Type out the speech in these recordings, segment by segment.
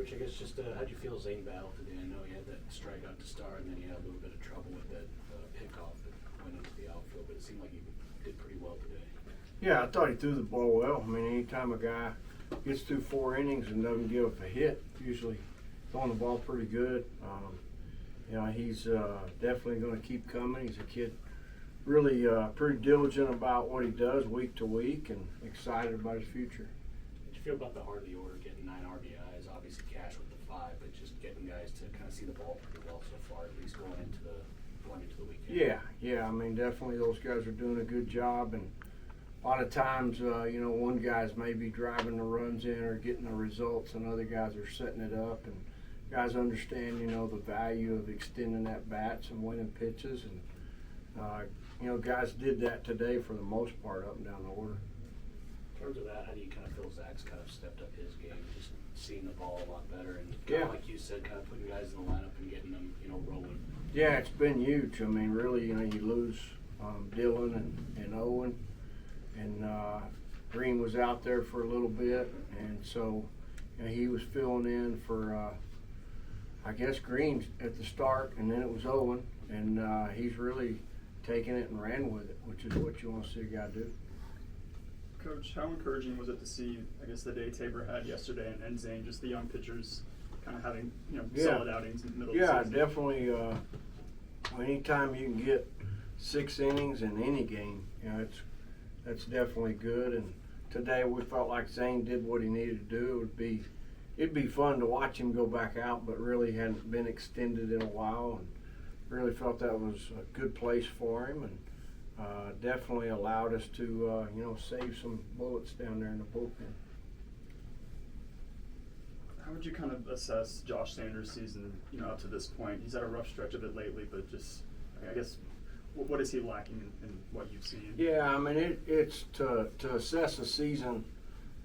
Coach, I guess just how'd you feel Zane battled today? I know he had that strikeout to start, and then he had a little bit of trouble with that pickoff that went into the outfield, but it seemed like he did pretty well today. Yeah, I thought he threw the ball well. I mean, anytime a guy gets through 4 innings and doesn't give up a hit, usually throwing the ball pretty good. He's definitely going to keep coming. He's a kid really pretty diligent about what he does week to week and excited about his future. How'd you feel about the heart of the order, getting 9 RBIs, obviously Cash with the 5, but just getting guys to kind of see the ball pretty well so far, at least going into the weekend? Yeah. I mean, definitely those guys are doing a good job, and a lot of times, one guy's maybe driving the runs in or getting the results, and other guys are setting it up. And guys understand, the value of extending at bats and winning pitches. And, guys did that today for the most part up and down the order. In terms of that, how do you kind of feel Zach's kind of stepped up his game, just seeing the ball a lot better and kind of like you said, kind of putting guys in the lineup and getting them, rolling? Yeah, it's been huge. I mean, really, you lose Dylan and Owen. And Green was out there for a little bit, and so he was filling in for, I guess, Green at the start, and then it was Owen, and he's really taken it and ran with it, which is what you want to see a guy do. Coach, how encouraging was it to see, I guess, the day Tabor had yesterday and Zane, just the young pitchers kind of having, solid outings in the middle of the season? Yeah, definitely. Anytime you can get 6 innings in any game, that's definitely good. And today we felt like Zane did what he needed to do. It'd be fun to watch him go back out, but really hadn't been extended in a while, and really felt that was a good place for him, and definitely allowed us to save some bullets down there in the bullpen. How would you kind of assess Josh Sanders' season, up to this point? He's had a rough stretch of it lately, but just, I guess, what is he lacking in what you've seen? Yeah, I mean, it's to assess a season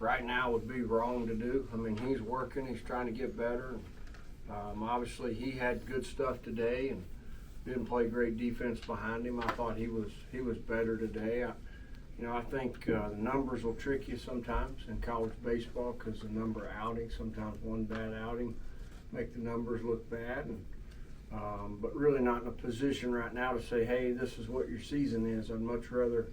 right now would be wrong to do. I mean, he's working, he's trying to get better. Obviously, he had good stuff today and didn't play great defense behind him. I thought he was better today. I think the numbers will trick you sometimes in college baseball because the number of outings, sometimes one bad outing, make the numbers look bad. But really not in a position right now to say, hey, this is what your season is. I'd much rather,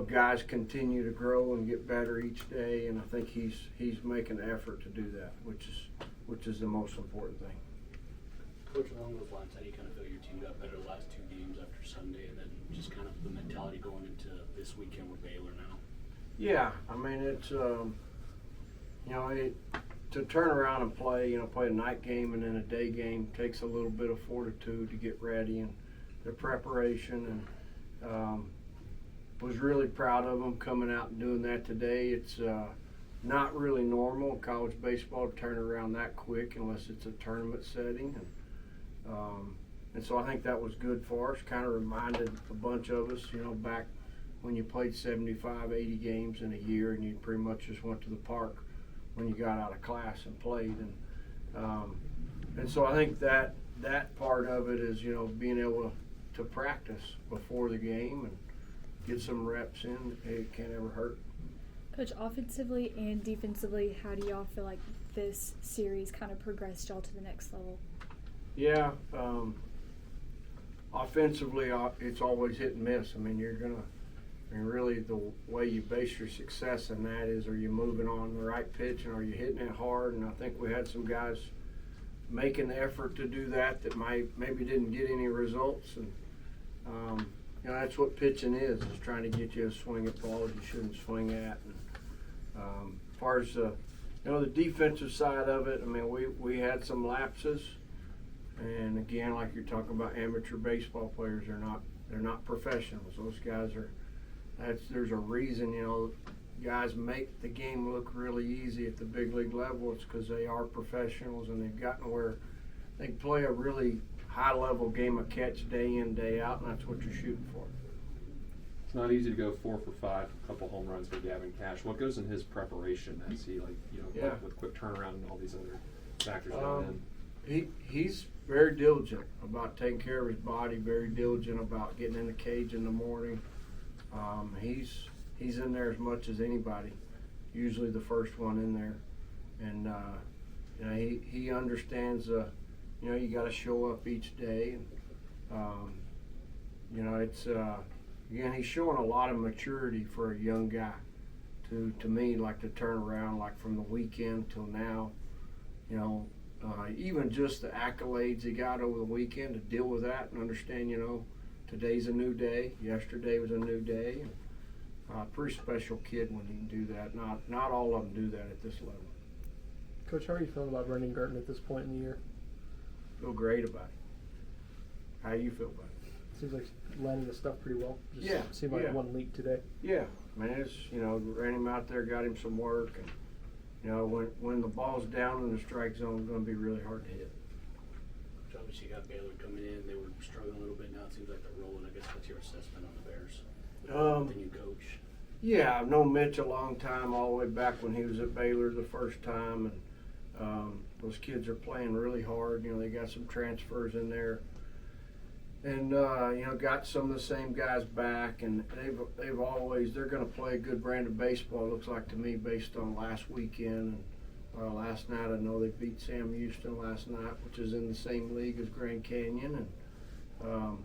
guys continue to grow and get better each day, and I think he's making an effort to do that, which is the most important thing. Coach, along those lines, how do you kind of feel your team got better the last 2 games after Sunday, and then just kind of the mentality going into this weekend with Baylor now? Yeah, I mean, it's, to turn around and play a night game and then a day game takes a little bit of fortitude to get ready and the preparation, and was really proud of them coming out and doing that today. It's not really normal in college baseball to turn around that quick unless it's a tournament setting, and so I think that was good for us. Kind of reminded a bunch of us, back when you played 75, 80 games in a year and you pretty much just went to the park when you got out of class and played, and so I think that part of it is being able to practice before the game and get some reps in. It can't ever hurt. Coach, offensively and defensively, how do y'all feel like this series kind of progressed y'all to the next level? Yeah, offensively, it's always hit and miss. I mean, really the way you base your success in that is, are you moving on the right pitch and are you hitting it hard? And I think we had some guys making the effort to do that maybe didn't get any results. And that's what pitching is trying to get you to swing at balls you shouldn't swing at. And as far as the defensive side of it, I mean, we had some lapses. And again, like you're talking about, amateur baseball players they're not professionals. Those guys there's a reason, guys make the game look really easy at the big league level. It's because they are professionals and they've gotten where they can play a really high level game of catch day in, day out, and that's what you're shooting for. It's not easy to go 4 for 5, a couple home runs for Gavin Cash. What goes in his preparation as he with quick turnaround and all these other factors going in? He's very diligent about taking care of his body, very diligent about getting in the cage in the morning. He's in there as much as anybody, usually the first one in there, and You know, he understands, you know, you got to show up each day. And, you know, it's, again, he's showing a lot of maturity for a young guy. To me, like to turn around, like from the weekend till now, you know, even just the accolades he got over the weekend, to deal with that and understand, you know, today's a new day. Yesterday was a new day. And, pretty special kid when he can do that. Not all of them do that at this level. Coach, how are you feeling about Brendan Garten at this point in the year? Feel great about it. How you feel about it? Seems like landing the stuff pretty well. Just Yeah, seemed like yeah. one leak today. Yeah, man, it's, you know, ran him out there, got him some work, and, you know, when the ball's down in the strike zone, it's going to be really hard to hit. So obviously you got Baylor coming in. They were struggling a little bit. Now it seems like they're rolling. I guess what's your assessment on the Bears? The new coach. Yeah, I've known Mitch a long time, all the way back when he was at Baylor the first time, and those kids are playing really hard. You know, they got some transfers in there. And you know, got some of the same guys back, and they're going to play a good brand of baseball. It looks like to me, based on last weekend and last night. I know they beat Sam Houston last night, which is in the same league as Grand Canyon, and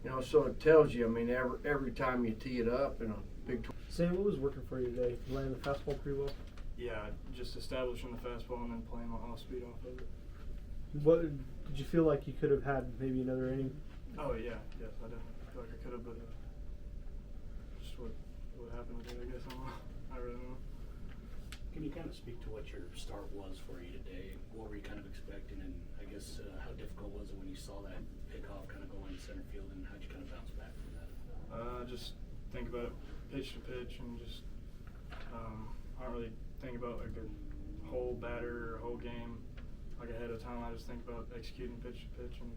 you know, so it tells you. I mean, every time you tee it up in a big. Sam, what was working for you today? You landing the fastball pretty well. Yeah, just establishing the fastball and then playing my off speed off of it. What did you feel like you could have had maybe another inning? Oh yeah, yes, I definitely feel like I could have, but just what happened today, I guess. I really don't know. Can you kind of speak to what your start was for you today? What were you kind of expecting, and I guess how difficult was it when you saw that pickoff kind of go into center field, and how'd you kind of bounce back from that? Just think about it pitch to pitch, and just I don't really think about like a whole batter or a whole game like ahead of time. I just think about executing pitch to pitch, and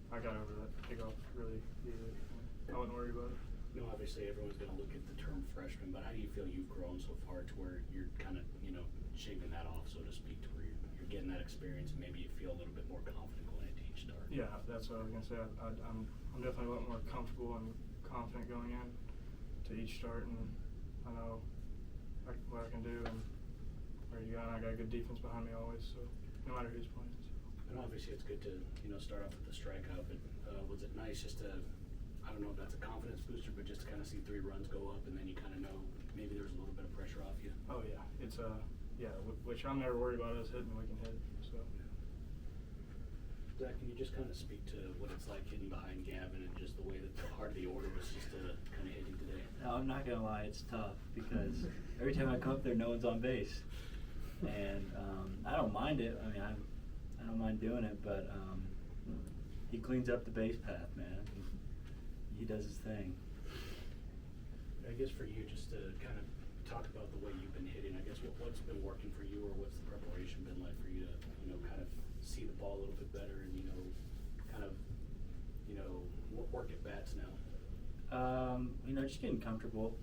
I got over that kickoff really easily. I wasn't worried about it. You know, obviously everyone's going to look at the term freshman, but how do you feel you've grown so far to where you're kind of, you know, shaving that off, so to speak, to where you're getting that experience and maybe you feel a little bit more confident going into each start? Yeah, that's what I was gonna say. I'm definitely a lot more comfortable and confident going in to each start, and I know what I can do and ready to go. And I got a good defense behind me always, so no matter who's playing. So. And obviously it's good to, you know, start off with the strikeout, but was it nice just to, I don't know if that's a confidence booster, but just to kind of see 3 runs go up and then you kind of know maybe there's a little bit of pressure off you? Oh yeah, it's which I'm never worried about us hitting. We can hit. So. Zach, can you just kind of speak to what it's like hitting behind Gavin and just the way that the heart of the order was just kind of hitting today? No, I'm not gonna lie, it's tough because every time I come up there, no one's on base, and I don't mind it. I mean, I don't mind doing it, but he cleans up the base path, man. He does his thing. I guess for you, just to kind of talk about the way you've been hitting, I guess what's been working for you, or what's the preparation been like for you to, you know, kind of see the ball a little bit better and, you know, kind of, you know, work at bats now? You know, just getting comfortable.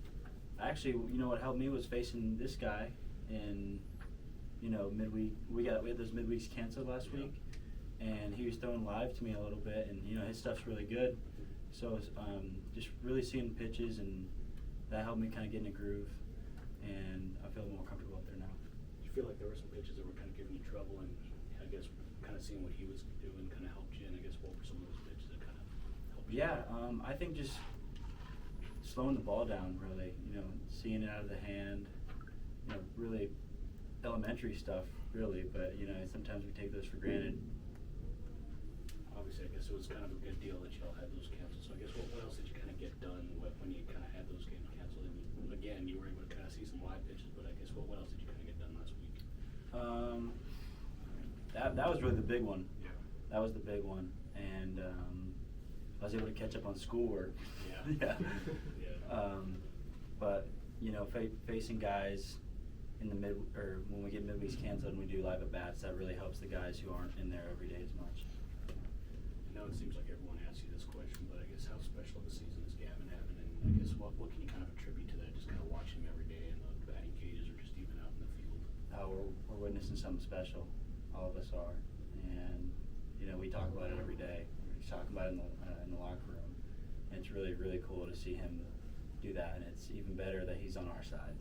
Actually, you know, what helped me was facing this guy in, you know, midweek. We had those midweeks canceled last week, and he was throwing live to me a little bit, and you know, his stuff's really good. So just really seeing pitches, and that helped me kind of get in a groove, and I feel more comfortable out there now. Did you feel like there were some pitches that were kind of giving you trouble, and I guess kind of seeing what he was doing kind of helped you, and I guess what were some of those pitches that kind of helped you? Yeah, I think just slowing the ball down, really, you know, seeing it out of the hand, you know, really elementary stuff, really, but, you know, sometimes we take those for granted. Obviously, I guess it was kind of a good deal that y'all had those canceled, so I guess what else did you kind of get done when you kind of had those games canceled? And again, you were able to kind of see some live pitches, but I guess what else did you kind of get done last week? That was really the big one. Yeah. That was the big one, and I was able to catch up on schoolwork. Yeah. Yeah. But you know, facing guys in the when we get midweeks canceled and we do live at bats, that really helps the guys who aren't in there every day as much. I know it seems like everyone asks you this question, but I guess how special of a season is Gavin having, and I guess what can you kind of attribute to that? Just kind of watching him every day in the batting cages, or just even out in the field? We're witnessing something special. All of us are, and you know, we talk about it every day. We're talking about it in the locker room. And it's really, really cool to see him do that, and it's even better that he's on our side.